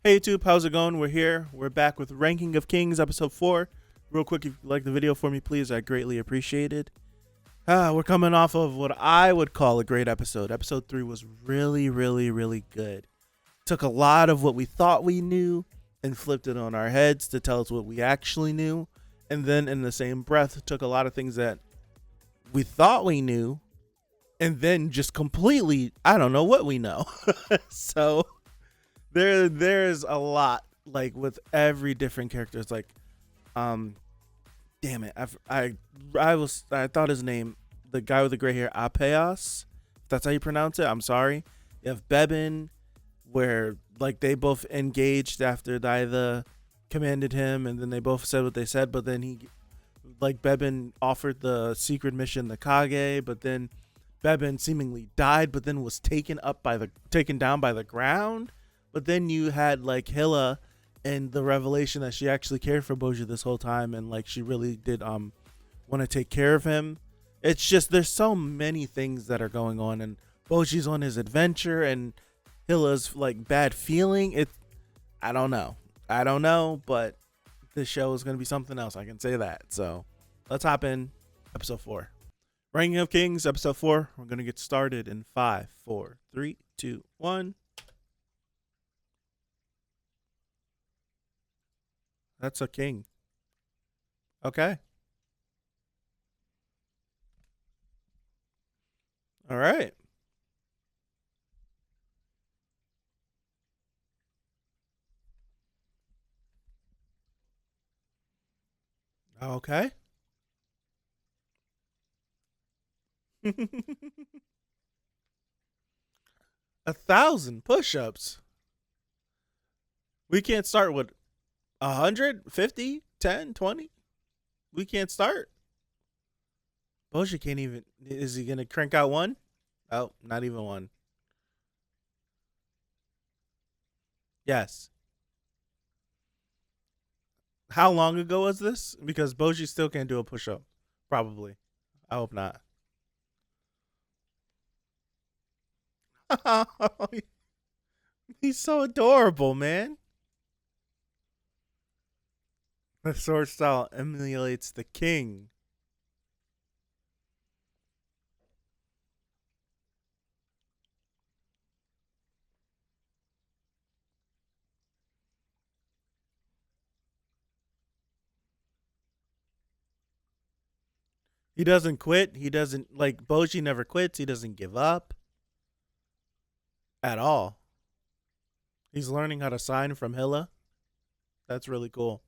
Hey YouTube, how's it going? We're here. We're back with Ranking of Kings, episode 4. Real quick, if you like the video for me, please, I greatly appreciate it. We're coming off of what I would call a great episode. Episode 3 was really good. Took a lot of what we thought we knew and flipped it on our heads to tell us what we actually knew. And then in the same breath, took a lot of things that we thought we knew and then just completely, I don't know what we know. So there's a lot, like, with every different character. It's like, damn it, I thought his name, the guy with the gray hair, Apeos, if that's how you pronounce it. I'm sorry. You have Bebin, where like they both engaged after Daida commanded him, and then they both said what they said, but then Bebin offered the secret mission, the Kage, but then Bebin seemingly died, but then was taken down by the ground. But then you had like Hilla and the revelation that she actually cared for Boji this whole time, and like she really did want to take care of him. It's just there's so many things that are going on, and Boji's on his adventure, and Hilla's like bad feeling. I don't know, but this show is gonna be something else. I can say that. So let's hop in. Episode 4, Ranking of Kings, episode 4. We're gonna get started in 5, 4, 3, 2, 1. That's a king. Okay. All right. Okay. 1,000 push-ups. We can't start with 150, 10, 20. We can't start. Boji can't even. Is he gonna crank out one? Oh, not even one. Yes. How long ago was this? Because Boji still can't do a push-up. Probably. I hope not. He's so adorable, man. The sword style emulates the king. He doesn't quit. He doesn't, like, Boji never quits. He doesn't give up at all. He's learning how to sign from Hilla. That's really cool.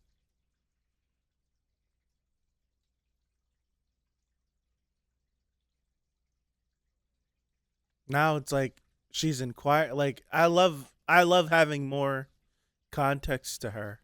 Now it's like she's inquiring. Like, I love having more context to her.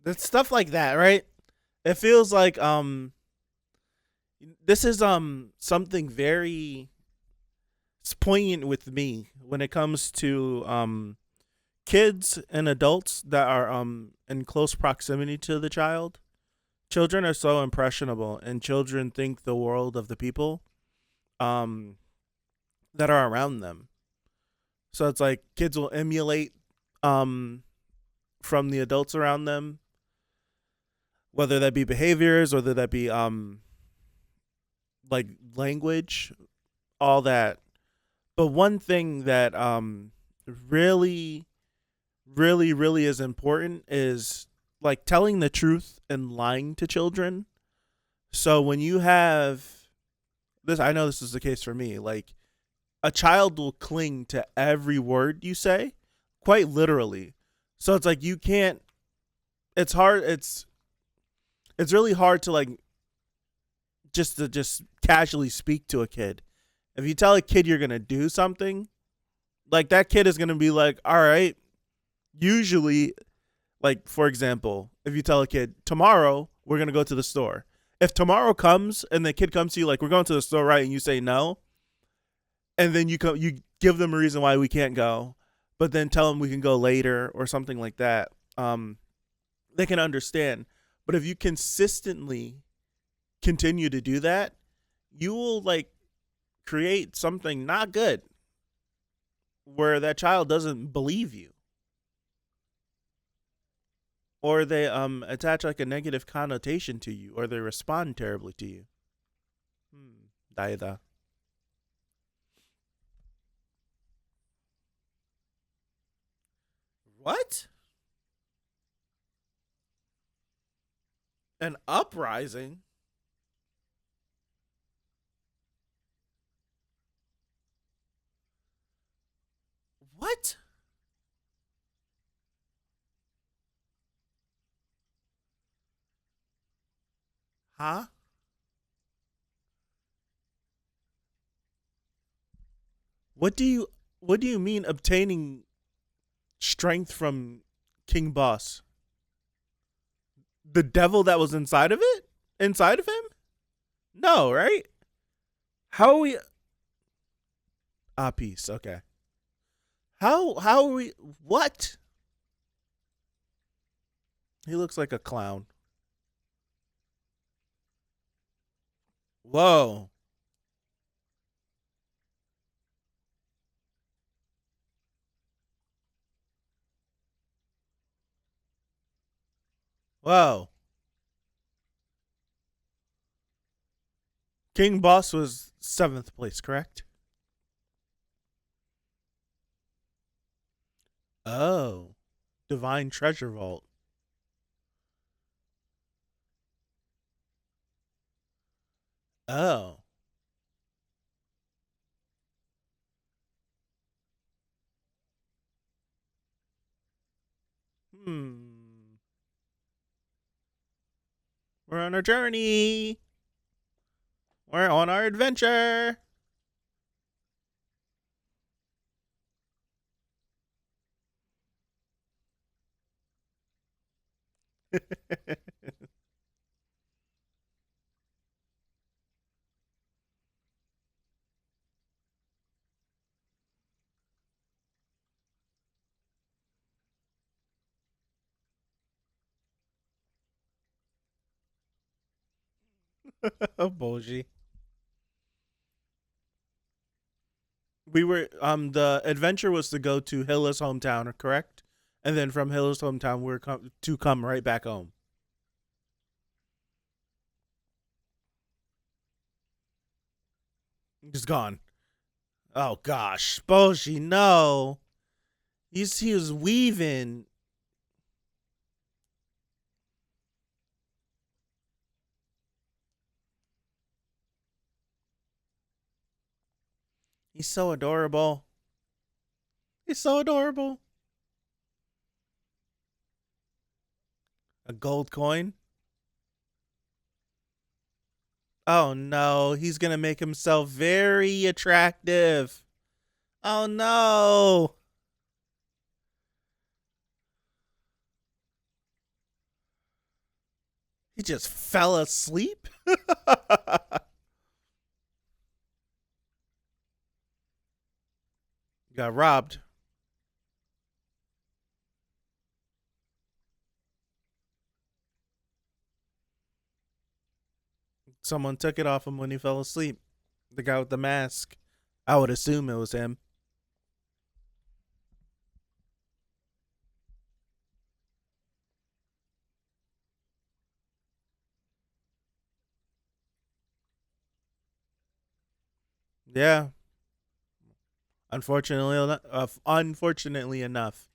It's stuff like that, right? It feels like this is something very poignant with me when it comes to kids and adults that are in close proximity to the child. Children are so impressionable, and children think the world of the people um that are around them. So it's like kids will emulate um from the adults around them whether that be behaviors, whether that be like language, all that. But one thing that really really is important is like telling the truth and lying to children. So when you have this, I know this is the case for me, like a child will cling to every word you say, quite literally. So it's like you can't, it's hard, it's really hard to like just casually speak to a kid. If you tell a kid you're going to do something, like that kid is going to be like, "All right." Usually, like for example, if you tell a kid, "Tomorrow we're going to go to the store." If tomorrow comes and the kid comes to you like, "We're going to the store, right?" and you say no, and then you give them a reason why we can't go, but then tell them we can go later or something like that. They can understand. But if you consistently continue to do that, you will like create something not good where that child doesn't believe you, or they attach like a negative connotation to you, or they respond terribly to you. Daida. What? An uprising? What? Huh? What do you what do you mean obtaining strength from King Boss? The devil that was inside of it? Inside of him? No, right? How are we peace, okay. How are we what? He looks like a clown. Whoa. Whoa. King Boss was seventh place, correct? Oh. Divine Treasure Vault. Oh. Hmm. We're on our journey. We're on our adventure. Oh, Boji. We were the adventure was to go to Hilla's hometown, correct? And then from Hilla's hometown, we're to come right back home. He's gone. Oh gosh, Boji, no. He was weaving. He's so adorable. He's so adorable. A gold coin. Oh no, he's gonna make himself very attractive. Oh no. He just fell asleep. Got robbed. Someone took it off him when he fell asleep. The guy with the mask. I would assume it was him. Yeah. Unfortunately enough.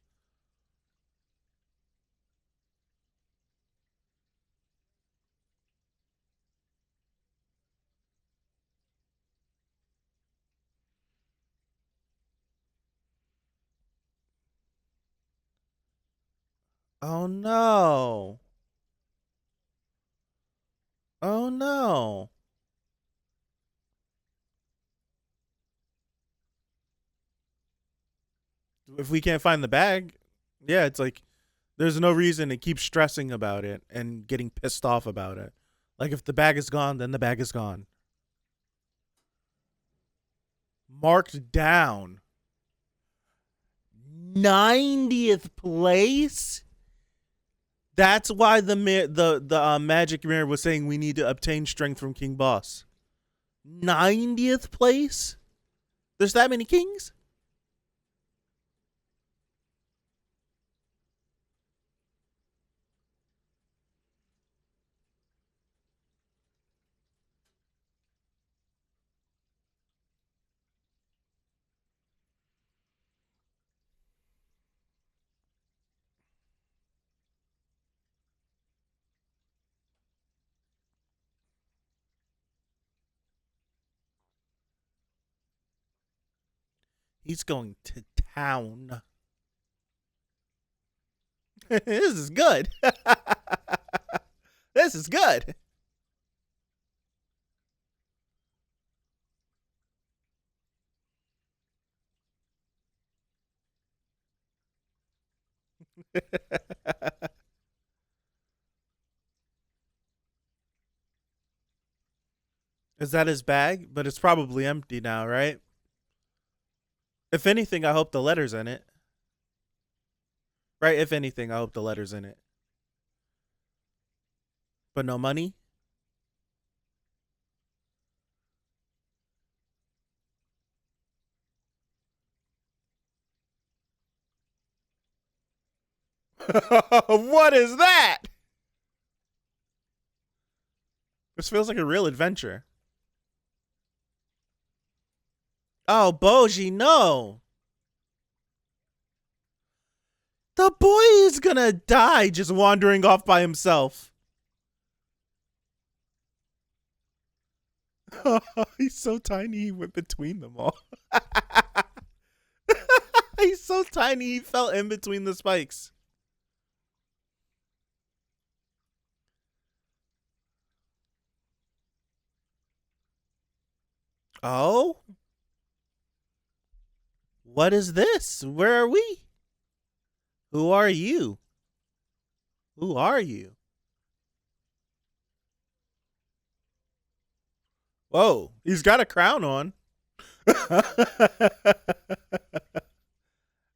Oh no. Oh no. If we can't find the bag, yeah, it's like there's no reason to keep stressing about it and getting pissed off about it. Like if the bag is gone, then the bag is gone. Marked down. 90th place? That's why the magic mirror was saying we need to obtain strength from King Boss. 90th place? There's that many kings? He's going to town. This is good. This is good. Is that his bag? But it's probably empty now, right? If anything, I hope the letter's in it. Right? If anything, I hope the letter's in it. But no money? What is that? This feels like a real adventure. Oh, Boji, no. The boy is gonna die just wandering off by himself. He's so tiny he went between them all. He's so tiny he fell in between the spikes. Oh? What is this? Where are we? Who are you? Who are you? Whoa, he's got a crown on.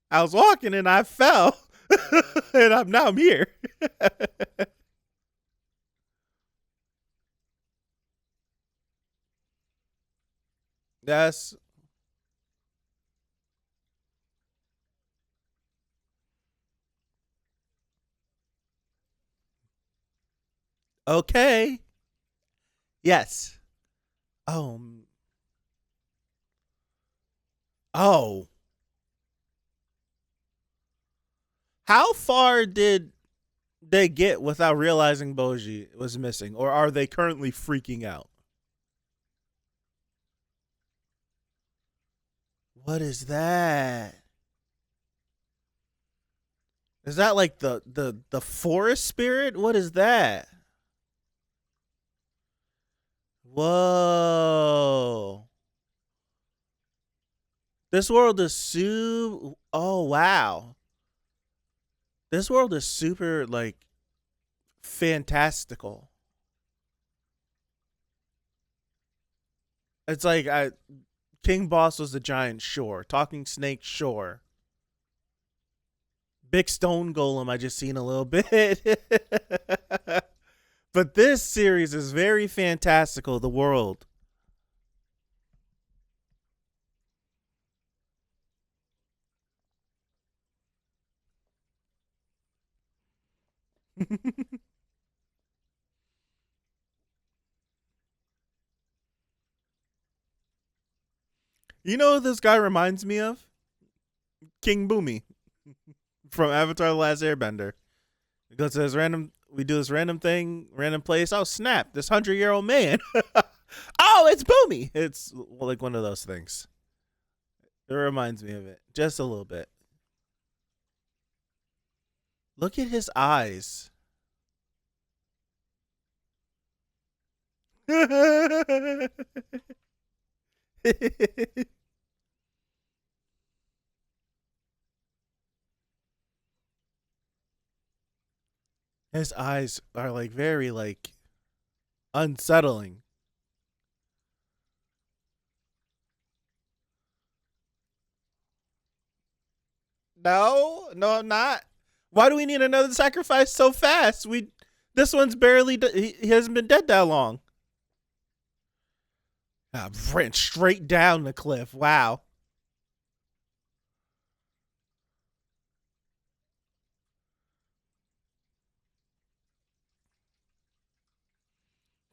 I was walking and I fell. And I'm here. That's okay. Yes. Oh. Oh. How far did they get without realizing Boji was missing, or are they currently freaking out? What is that? Is that like the forest spirit? What is that? Whoa. This world is oh wow. This world is super like fantastical. It's like King Boss was a giant, sure. Talking snake, sure. Big stone golem, I just seen a little bit. But this series is very fantastical, the world. You know what this guy reminds me of? King Boomy from Avatar: The Last Airbender. He goes to this random. We do this random thing, random place. Oh snap! This 100-year-old man. Oh, it's Boomy. It's like one of those things. It reminds me of it just a little bit. Look at his eyes. His eyes are like very like unsettling. No, no, I'm not. Why do we need another sacrifice so fast? This one's barely. He hasn't been dead that long. Ran straight down the cliff. Wow.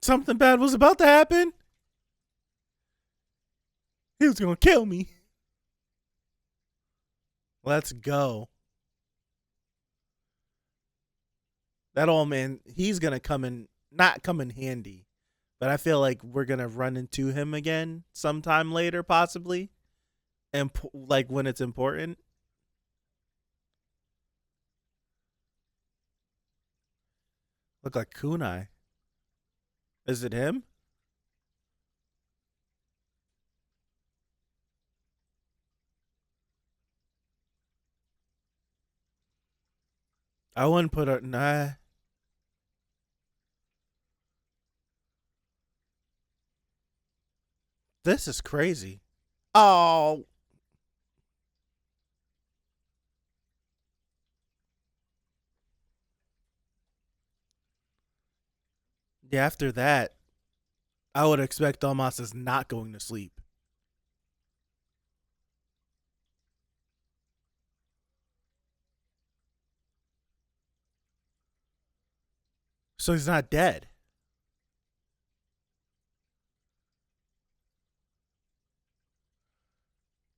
Something bad was about to happen. He was gonna kill me. Let's go. That old man, he's gonna not come in handy, but I feel like we're gonna run into him again sometime later, possibly, and like when it's important. Look like Kunai. Is it him? I wouldn't put a nah. This is crazy. Oh, yeah. After that, I would expect Domas is not going to sleep, so he's not dead.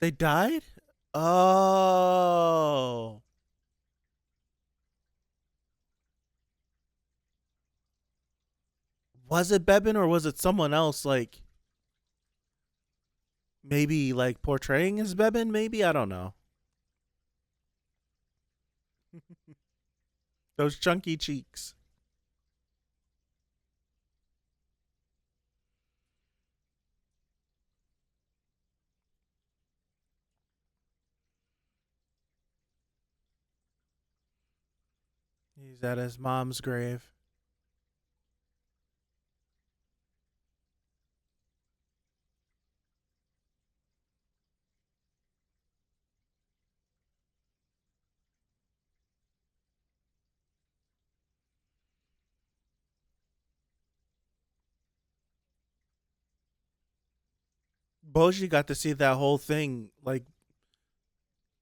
They died. Oh, was it Bebin or was it someone else? Like maybe like portraying as Bebin. Maybe I don't know. Those chunky cheeks. He's at his mom's grave. Boji got to see that whole thing, like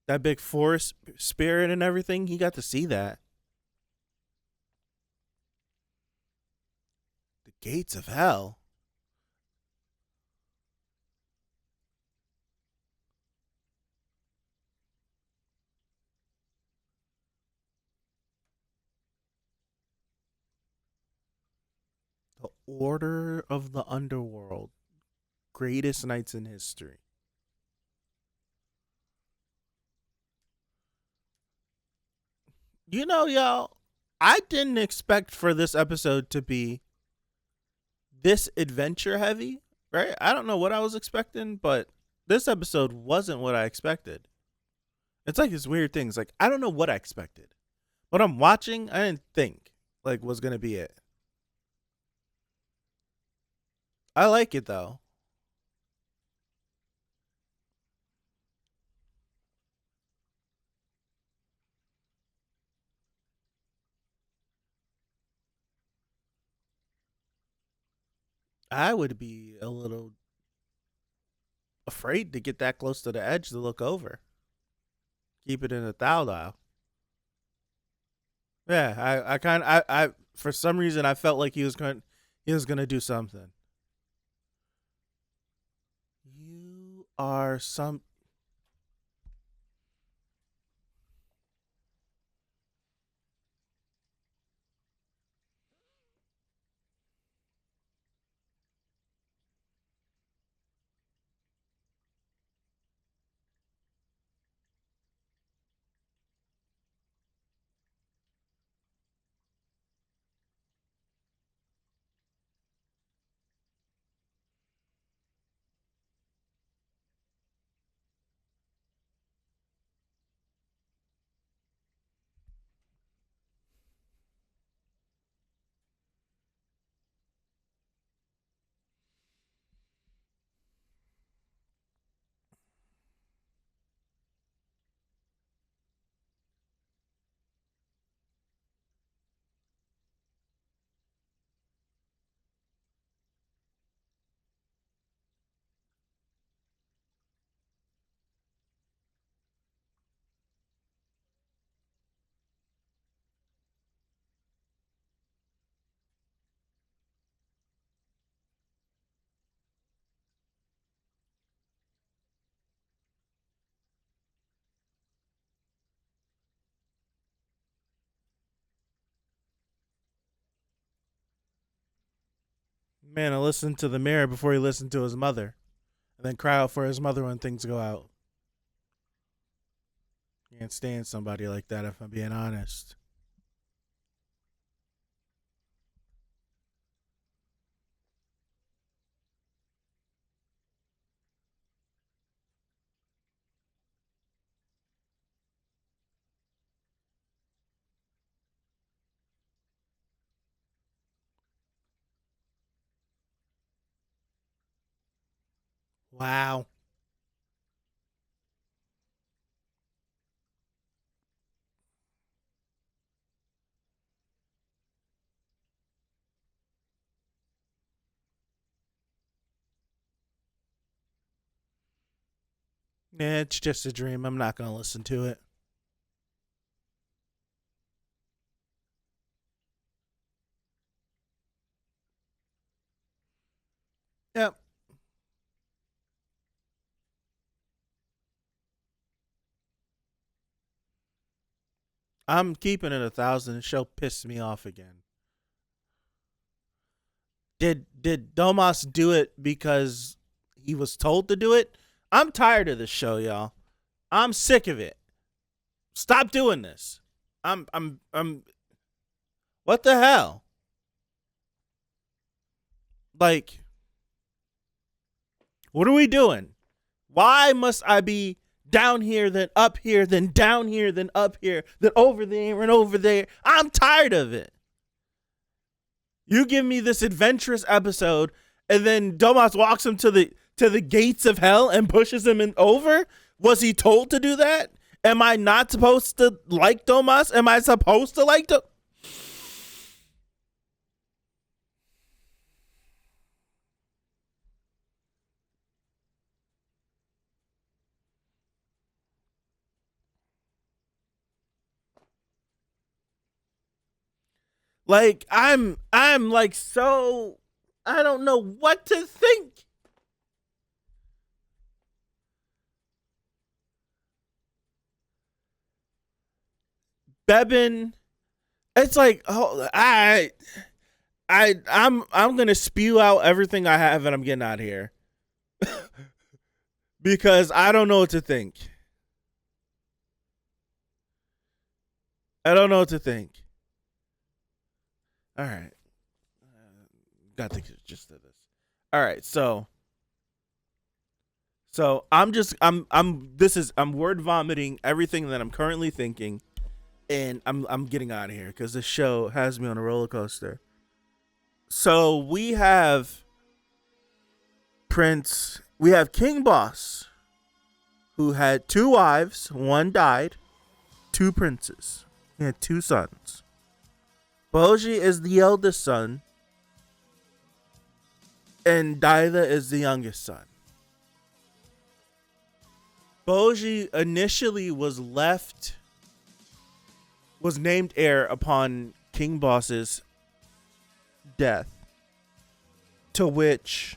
that big forest spirit and everything. He got to see that. The gates of hell. The Order of the Underworld. Greatest knights in history. You know, y'all, I didn't expect for this episode to be this adventure heavy, right? I don't know what I was expecting, but this episode wasn't what I expected. It's like this weird thing. It's like I don't know what I expected. What I'm watching, I didn't think like was gonna be it. I like it though. I would be a little afraid to get that close to the edge to look over. Keep it in a thou. Yeah, I kind of, for some reason, I felt like he was gonna do something. You are some. Man, I listened to the mirror before he listened to his mother, and then cry out for his mother when things go out. Can't stand somebody like that if I'm being honest. Wow. Yeah, it's just a dream. I'm not gonna listen to it. Yep. I'm keeping it 1,000. The show pissed me off again. Did Domas do it because he was told to do it? I'm tired of this show, y'all. I'm sick of it. Stop doing this. I'm what the hell? Like, what are we doing? Why must I be down here, then up here, then down here, then up here, then over there and over there? I'm tired of it. You give me this adventurous episode, and then Domas walks him to the gates of hell and pushes him in over. Was he told to do that? Am I not supposed to like Domas? Am I supposed to like Like I'm like so I don't know what to think. Bebin, it's like oh, I'm gonna spew out everything I have and I'm getting out of here because I don't know what to think. I don't know what to think. All right, got the gist of this. All right, so I'm word vomiting everything that I'm currently thinking, and I'm getting out of here because this show has me on a roller coaster. So we have Prince, we have King Boss, who had two wives, one died, two princes. He had two sons. Boji is the eldest son, and Daida is the youngest son. Boji initially was named heir upon King Boss's death, to which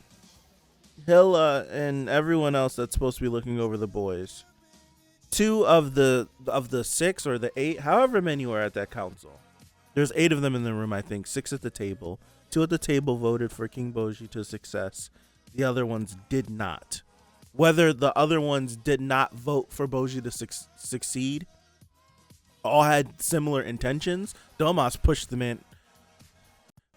Hilla and everyone else that's supposed to be looking over the boys. Two of the six or the eight, however many were at that council. There's 8 of them in the room, I think. 6 at the table. 2 at the table voted for King Boji to success. The other ones did not. Whether the other ones did not vote for Boji to succeed, all had similar intentions. DOMAS pushed them in.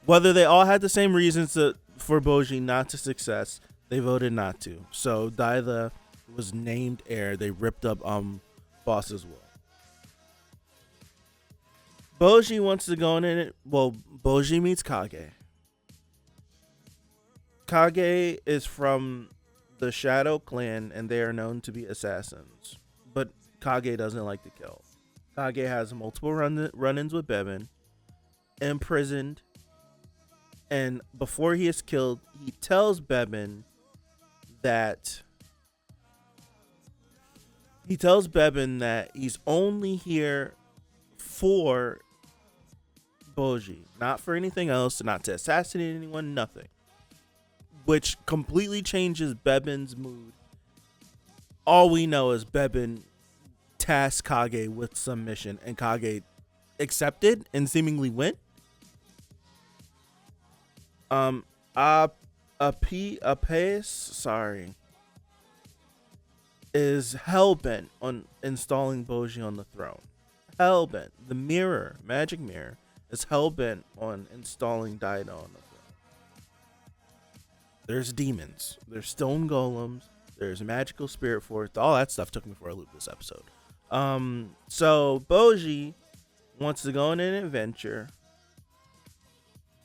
Whether they all had the same reasons for Boji not to success, they voted not to. So Daida was named heir. They ripped up Boss's will. Boji wants to go in it. Well, Boji meets Kage. Kage is from the Shadow Clan, and they are known to be assassins. But Kage doesn't like to kill. Kage has multiple run-ins with Bebin, imprisoned, and before he is killed, he tells Bebin that he's only here for Boji, not for anything else, not to assassinate anyone, nothing. Which completely changes Bebin's mood. All we know is Bebin tasked Kage with some mission, and Kage accepted and seemingly went. Apes is hellbent on installing Boji on the throne. Hellbent. The mirror, magic mirror, is hellbent on installing Daida on the throne. There's demons. There's stone golems. There's magical spirit force. All that stuff took me for a loop this episode. So Boji wants to go on an adventure,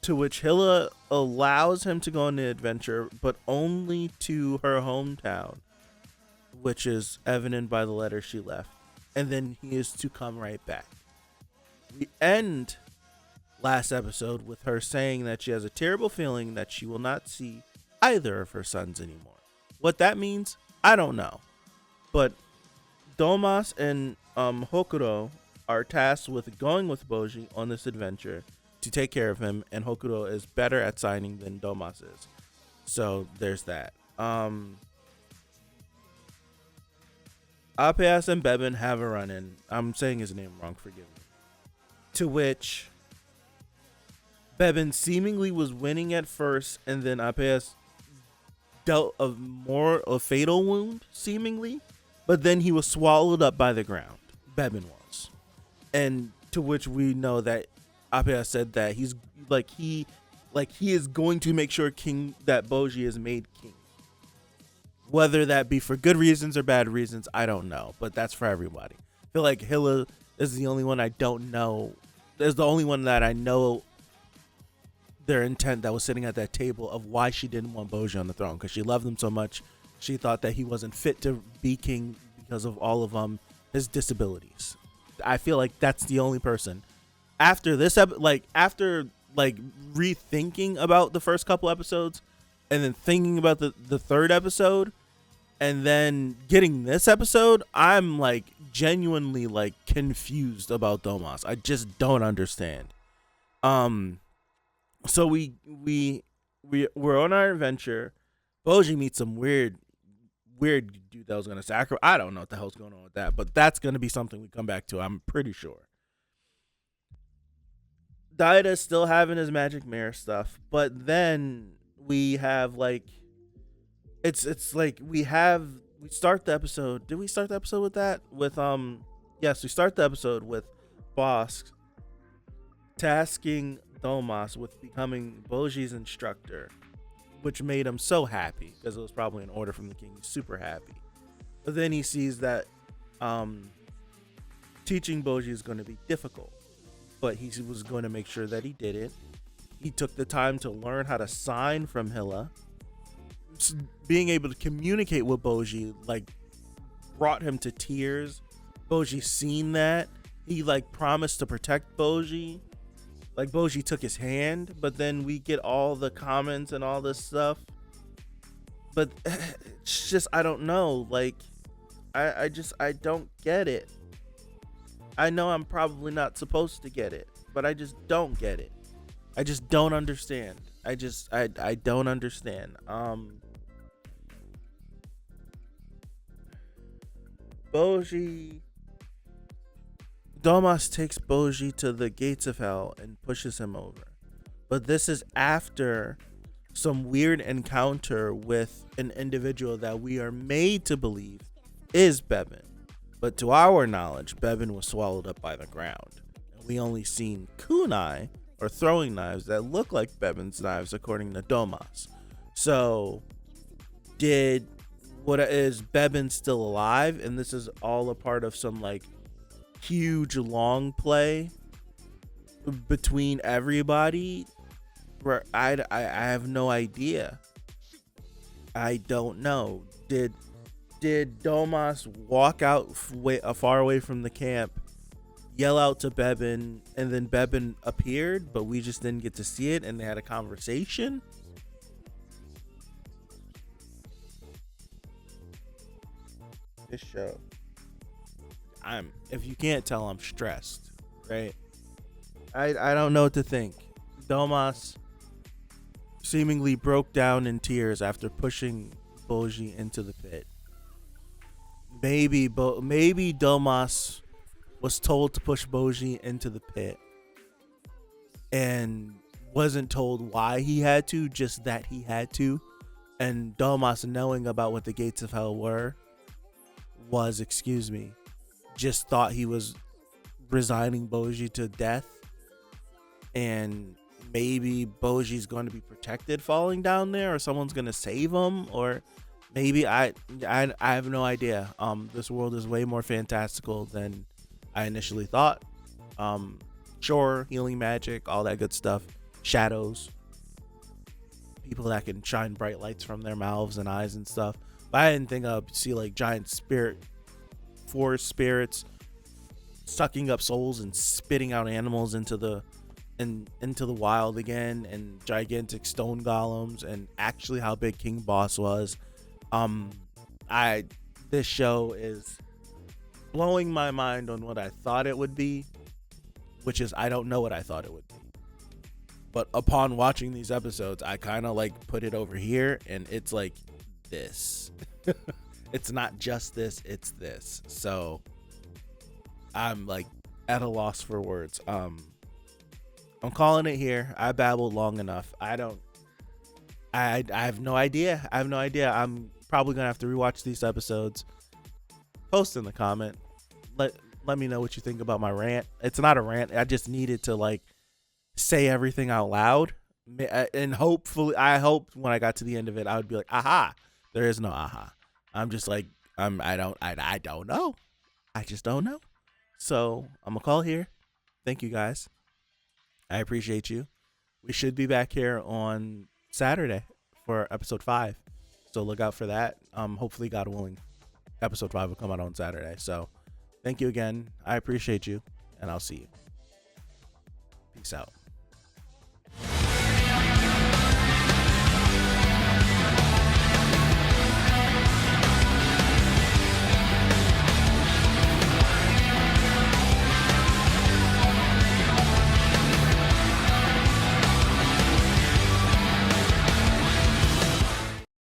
to which Hilla allows him to go on an adventure, but only to her hometown, which is evident by the letter she left. And then he is to come right back. We end last episode with her saying that she has a terrible feeling that she will not see either of her sons anymore. What that means, I don't know. But DOMAS and Hokuro are tasked with going with Boji on this adventure to take care of him, and Hokuro is better at signing than DOMAS is. So there's that. Apeas and Bebin have a run-in. I'm saying his name wrong, forgive me. To which Bebin seemingly was winning at first, and then Apeas dealt a fatal wound, seemingly, but then he was swallowed up by the ground. Bebin was. And to which we know that Apeas said that he is going to make sure that Boji is made king. Whether that be for good reasons or bad reasons, I don't know. But that's for everybody. I feel like Hilla is the only one I don't know. There's the only one that I know their intent that was sitting at that table of why she didn't want Boji on the throne. Because she loved him so much. She thought that he wasn't fit to be king because of all of his disabilities. I feel like that's the only person. After this, after rethinking about the first couple episodes, and then thinking about the third episode, and then getting this episode, I'm genuinely confused about DOMAS. I just don't understand. So we're on our adventure. Boji meets some weird dude that was gonna sacrifice. I don't know what the hell's going on with that, but that's gonna be something we come back to, I'm pretty sure. Daida's still having his magic mirror stuff, but then we have we start the episode. Did we start the episode with that? Yes, we start the episode with Boss tasking DOMAS with becoming Boji's instructor, which made him so happy because it was probably an order from the king. He's super happy. But then he sees that teaching Boji is going to be difficult, but he was going to make sure that he did it. He took the time to learn how to sign from Hilla. Being able to communicate with Boji brought him to tears. Boji seen that. He promised to protect Boji. Boji took his hand, but then we get all the comments and all this stuff. But it's just, I don't know. I don't get it. I know I'm probably not supposed to get it, but I just don't get it. I just don't understand. I don't understand. Boji Domas takes Boji to the gates of hell and pushes him over. But this is after some weird encounter with an individual that we are made to believe is Bebin. But to our knowledge, Bebin was swallowed up by the ground. And we only seen kunai, or throwing knives, that look like Bebin's knives according to Domas. So, is Bebin still alive? And this is all a part of some like huge long play between everybody? Where I have no idea. I don't know. Did Domas walk out far away from the camp, yell out to Bebin, and then Bebin appeared, but we just didn't get to see it, and they had a conversation? This show, if you can't tell, I'm stressed, right? I don't know what to think. Domas seemingly broke down in tears after pushing Boji into the pit. Maybe Domas was told to push Boji into the pit and wasn't told why he had to, just that he had to. And Domas, knowing about what the gates of hell just thought he was resigning Boji to death. And maybe Boji's going to be protected falling down there, or someone's going to save him, or maybe I have no idea. This world is way more fantastical than I initially thought. Sure, healing magic, all that good stuff, shadows, people that can shine bright lights from their mouths and eyes and stuff. But I didn't think I'd see like giant forest spirits sucking up souls and spitting out animals into the wild again, and gigantic stone golems, and actually how big King Boss was. This show is blowing my mind on what I thought it would be, which is I don't know what I thought it would be. But upon watching these episodes, I kind of like put it over here, and it's like this. It's not just this, it's this. So I'm like at a loss for words. I'm calling it here. I babbled long enough. I have no idea. I'm probably gonna have to rewatch these episodes. Post in the comment. Let me know what you think about my rant. It's not a rant. I just needed to like say everything out loud, and hopefully, I hope when I got to the end of it, I would be like, aha. There is no aha. I'm just like, I don't know. I just don't know. So I'm gonna call here. Thank you guys. I appreciate you. We should be back here on Saturday for episode 5. So look out for that. Hopefully, God willing, episode 5 will come out on Saturday. So thank you again. I appreciate you, and I'll see you. Peace out.